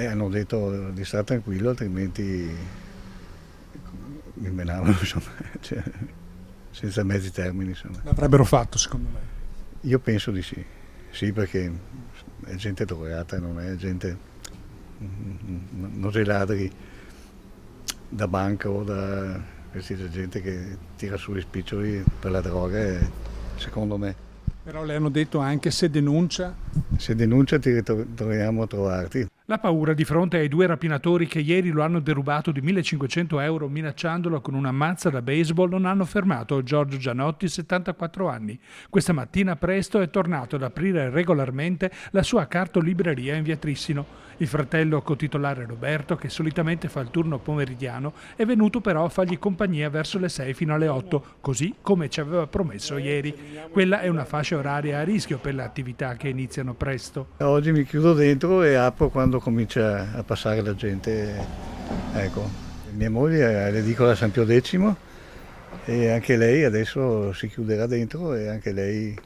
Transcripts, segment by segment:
Hanno detto di stare tranquillo, altrimenti mi menavano, insomma, cioè, senza mezzi termini, insomma. L'avrebbero fatto, secondo me. Io penso di sì, sì, perché è gente drogata, non è gente, non sei ladri da banca o da questa gente che tira su gli spiccioli per la droga, secondo me. Però le hanno detto anche se denuncia. Se denuncia ti troviamo a trovarti. La paura di fronte ai due rapinatori che ieri lo hanno derubato di 1.500 euro minacciandolo con una mazza da baseball non hanno fermato Giorgio Gianotti, 74 anni. Questa mattina presto è tornato ad aprire regolarmente la sua cartolibreria in via Trissino. Il fratello cotitolare Roberto, che solitamente fa il turno pomeridiano, è venuto però a fargli compagnia verso le 6 fino alle 8, così come ci aveva promesso ieri. Quella è una fascia oraria a rischio per le attività che iniziano presto. Oggi mi chiudo dentro e apro quando comincia a passare la gente. Ecco, mia moglie è all'edicola San Pio X e anche lei adesso si chiuderà dentro e anche lei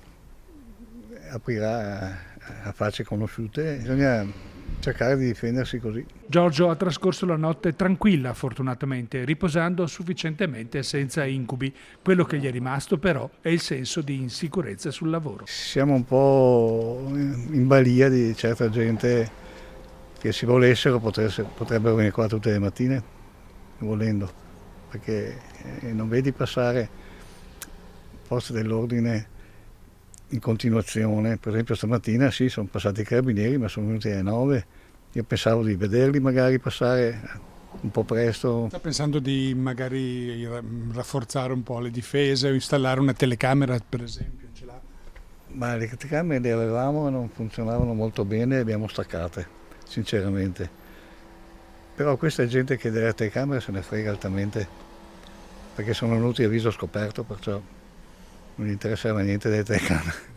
aprirà a facce conosciute. Bisogna cercare di difendersi così. Giorgio ha trascorso la notte tranquilla, fortunatamente, riposando sufficientemente senza incubi. Quello che gli è rimasto però è il senso di insicurezza sul lavoro. Siamo un po' in balia di certa gente che se volessero potrebbero venire qua tutte le mattine, volendo, perché non vedi passare forze dell'ordine in continuazione. Per esempio stamattina sì, sono passati i carabinieri, ma sono venuti alle 9. Io pensavo di vederli magari passare un po' presto. Sta pensando di magari rafforzare un po' le difese o installare una telecamera, per esempio? Ce l'ha? Ma le telecamere le avevamo e non funzionavano molto bene, le abbiamo staccate, sinceramente. Però questa è gente che delle telecamere se ne frega altamente, perché sono venuti a viso scoperto, perciò non gli interessava niente delle telecamere.